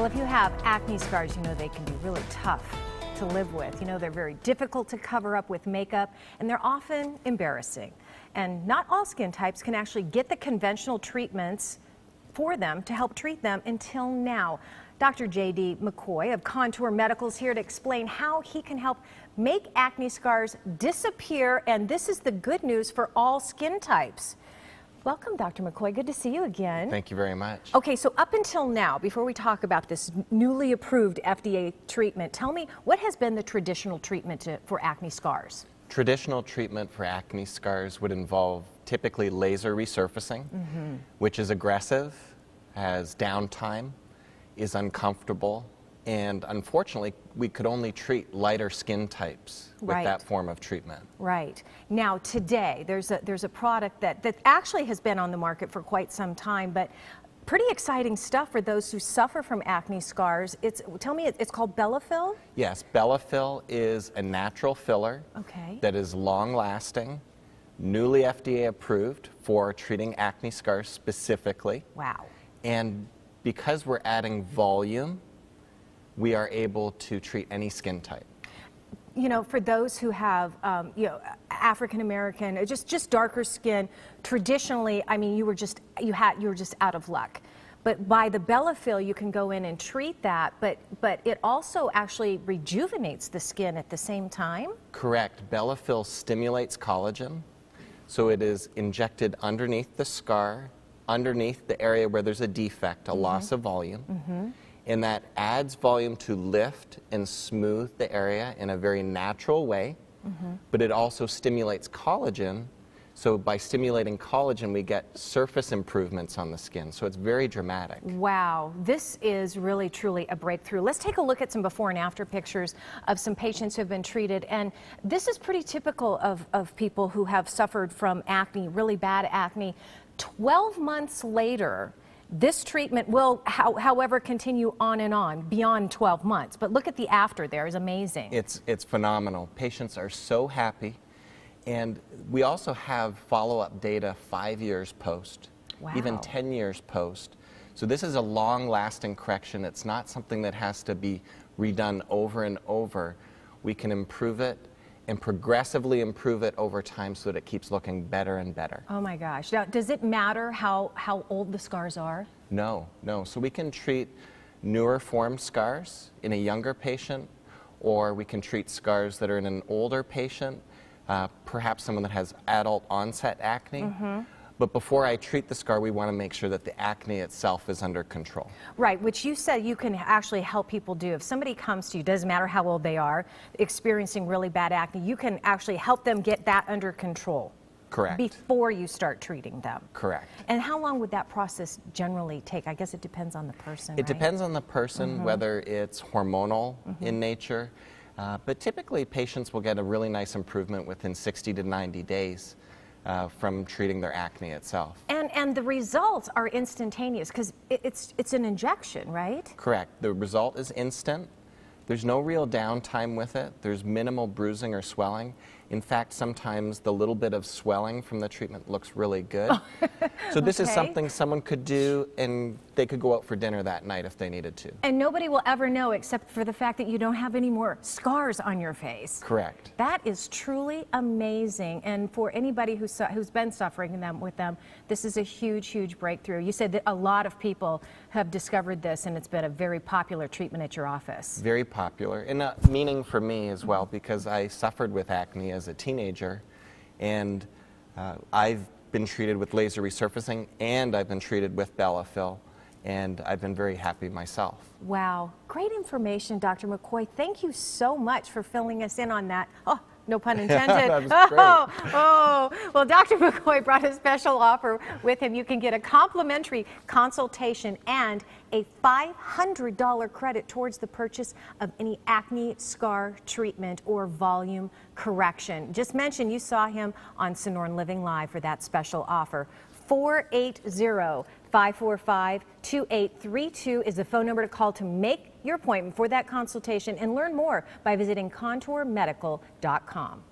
Well, if you have acne scars, you know they can be really tough to live with. You know, they're very difficult to cover up with makeup, and they're often embarrassing. And not all skin types can actually get the conventional treatments for them to help treat them until now. Dr. J.D. McCoy of Contour Medical is here to explain how he can help make acne scars disappear, and this is the good news for all skin types. Welcome, Dr. McCoy. Good to see you again. Thank you very much. Okay, so up until now, before we talk about this newly approved FDA treatment, tell me, what has been the traditional treatment for acne scars? Traditional treatment for acne scars would involve typically laser resurfacing, which is aggressive, has downtime, is uncomfortable, and unfortunately, we could only treat lighter skin types with that form of treatment. Right. Now, today, there's a product that actually has been on the market for quite some time, but pretty exciting stuff for those who suffer from acne scars. Tell me, it's called Belafil? Yes, Belafil is a natural filler that is long-lasting, newly FDA approved for treating acne scars specifically. Wow. And because we're adding volume, we are able to treat any skin type. You know, for those who have, you know, African American, just darker skin, traditionally, I mean, you were just out of luck. But by the Belafil, you can go in and treat that, but it also actually rejuvenates the skin at the same time? Correct. Belafil stimulates collagen, so it is injected underneath the scar, underneath the area where there's a defect, a loss of volume. And that adds volume to lift and smooth the area in a very natural way, but it also stimulates collagen. So by stimulating collagen, we get surface improvements on the skin. So it's very dramatic. Wow, this is really, truly a breakthrough. Let's take a look at some before and after pictures of some patients who have been treated. And this is pretty typical of people who have suffered from acne, really bad acne. 12 months later, this treatment will, however, continue on and on beyond 12 months. But look at the after there, is amazing. It's phenomenal. Patients are so happy. And we also have follow-up data 5 years post, even 10 years post. So this is a long-lasting correction. It's not something that has to be redone over and over. We can improve it and progressively improve it over time so that it keeps looking better and better. Oh my gosh. Now, does it matter how old the scars are? No, no. So we can treat newer form scars in a younger patient, or we can treat scars that are in an older patient, perhaps someone that has adult onset acne. But before I treat the scar, we want to make sure that the acne itself is under control. Right, which you said you can actually help people do. If somebody comes to you, doesn't matter how old they are, experiencing really bad acne, you can actually help them get that under control. Correct. Before you start treating them. Correct. And how long would that process generally take? I guess it depends on the person, It depends on the person, whether it's hormonal in nature. But typically, patients will get a really nice improvement within 60 to 90 days. From treating their acne itself. And the results are instantaneous because it's an injection, right? Correct. The result is instant. There's no real downtime with it. There's minimal bruising or swelling. In fact, sometimes the little bit of swelling from the treatment looks really good. So this is something someone could do, and they could go out for dinner that night if they needed to. And nobody will ever know except for the fact that you don't have any more scars on your face. Correct. That is truly amazing. And for anybody who's been suffering with them, this is a huge, huge breakthrough. You said that a lot of people have discovered this, and it's been a very popular treatment at your office. Very popular, and meaning for me as well, because I suffered with acne as a teenager, and I've been treated with laser resurfacing, and I've been treated with Belafil, and I've been very happy myself. Wow, great information, Dr. McCoy. Thank you so much for filling us in on that. Oh, no pun intended. That was great. Well, Dr. McCoy brought a special offer with him. You can get a complimentary consultation and a $500 credit towards the purchase of any acne scar treatment or volume correction. Just mention you saw him on Sonoran Living Live for that special offer. 480-545-2832 is the phone number to call to make your appointment for that consultation and learn more by visiting contourmedical.com.